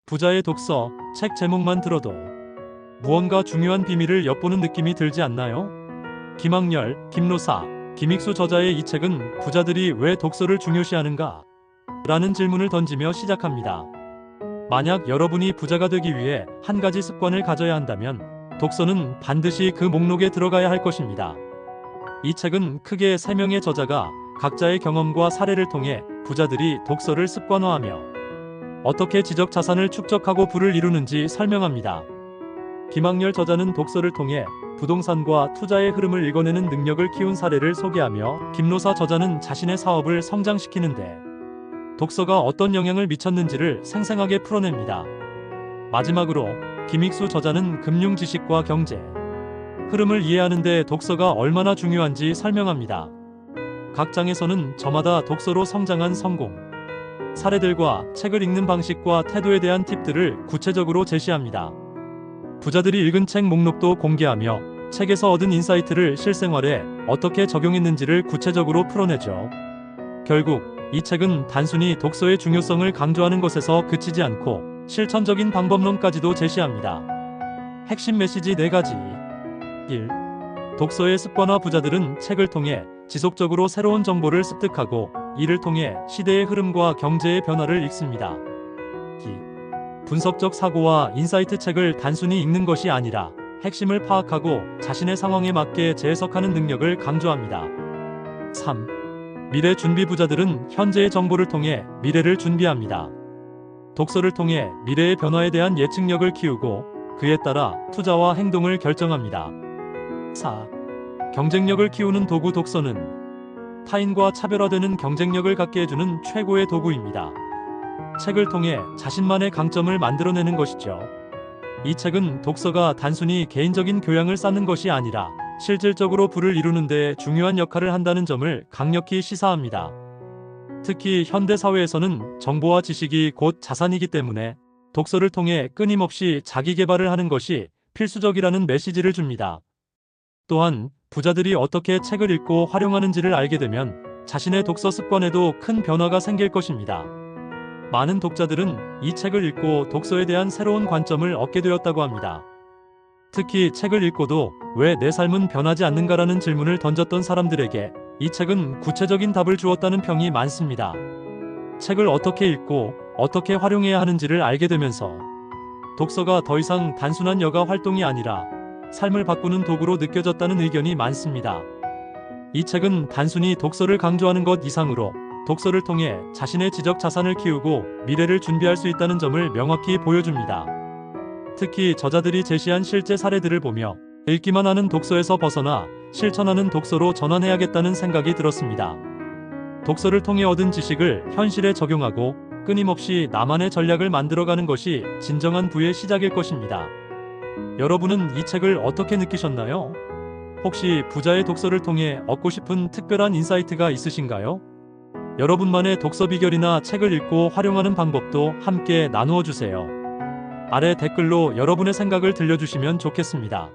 부자의 독서, 책 제목만 들어도 무언가 중요한 비밀을 엿보는 느낌이 들지 않나요? 김학렬, 김노사, 김익수 저자의 이 책은 부자들이 왜 독서를 중요시하는가? 라는 질문을 던지며 시작합니다. 만약 여러분이 부자가 되기 위해 한 가지 습관을 가져야 한다면 독서는 반드시 그 목록에 들어가야 할 것입니다. 이 책은 크게 3명의 저자가 각자의 경험과 사례를 통해 부자들이 독서를 습관화하며 어떻게 지적 자산을 축적하고 부를 이루는지 설명합니다. 김학렬 저자는 독서를 통해 부동산과 투자의 흐름을 읽어내는 능력을 키운 사례를 소개하며, 김노사 저자는 자신의 사업을 성장시키는데 독서가 어떤 영향을 미쳤는지를 생생하게 풀어냅니다. 마지막으로 김익수 저자는 금융 지식과 경제 흐름을 이해하는 데 독서가 얼마나 중요한지 설명합니다. 각 장에서는 저마다 독서로 성장한 성공 사례들과 책을 읽는 방식과 태도에 대한 팁들을 구체적으로 제시합니다. 부자들이 읽은 책 목록도 공개하며 책에서 얻은 인사이트를 실생활에 어떻게 적용했는지를 구체적으로 풀어내죠. 결국 이 책은 단순히 독서의 중요성을 강조하는 것에서 그치지 않고 실천적인 방법론까지도 제시합니다. 핵심 메시지 4가지. 1. 독서의 습관화. 부자들은 책을 통해 지속적으로 새로운 정보를 습득하고 이를 통해 시대의 흐름과 경제의 변화를 읽습니다. 2. 분석적 사고와 인사이트. 책을 단순히 읽는 것이 아니라 핵심을 파악하고 자신의 상황에 맞게 재해석하는 능력을 강조합니다. 3. 미래 준비. 부자들은 현재의 정보를 통해 미래를 준비합니다. 독서를 통해 미래의 변화에 대한 예측력을 키우고 그에 따라 투자와 행동을 결정합니다. 4. 경쟁력을 키우는 도구. 독서는 타인과 차별화되는 경쟁력을 갖게 해주는 최고의 도구입니다. 책을 통해 자신만의 강점을 만들어내는 것이죠. 이 책은 독서가 단순히 개인적인 교양을 쌓는 것이 아니라 실질적으로 부를 이루는 데 중요한 역할을 한다는 점을 강력히 시사합니다. 특히 현대 사회에서는 정보와 지식이 곧 자산이기 때문에 독서를 통해 끊임없이 자기 개발을 하는 것이 필수적이라는 메시지를 줍니다. 또한 부자들이 어떻게 책을 읽고 활용하는지를 알게 되면 자신의 독서 습관에도 큰 변화가 생길 것입니다. 많은 독자들은 이 책을 읽고 독서에 대한 새로운 관점을 얻게 되었다고 합니다. 특히 책을 읽고도 왜 내 삶은 변하지 않는가라는 질문을 던졌던 사람들에게 이 책은 구체적인 답을 주었다는 평이 많습니다. 책을 어떻게 읽고 어떻게 활용해야 하는지를 알게 되면서 독서가 더 이상 단순한 여가 활동이 아니라 삶을 바꾸는 도구로 느껴졌다는 의견이 많습니다. 이 책은 단순히 독서를 강조하는 것 이상으로 독서를 통해 자신의 지적 자산을 키우고 미래를 준비할 수 있다는 점을 명확히 보여줍니다. 특히 저자들이 제시한 실제 사례들을 보며 읽기만 하는 독서에서 벗어나 실천하는 독서로 전환해야겠다는 생각이 들었습니다. 독서를 통해 얻은 지식을 현실에 적용하고 끊임없이 나만의 전략을 만들어가는 것이 진정한 부의 시작일 것입니다. 여러분은 이 책을 어떻게 느끼셨나요? 혹시 부자의 독서를 통해 얻고 싶은 특별한 인사이트가 있으신가요? 여러분만의 독서 비결이나 책을 읽고 활용하는 방법도 함께 나누어 주세요. 아래 댓글로 여러분의 생각을 들려주시면 좋겠습니다.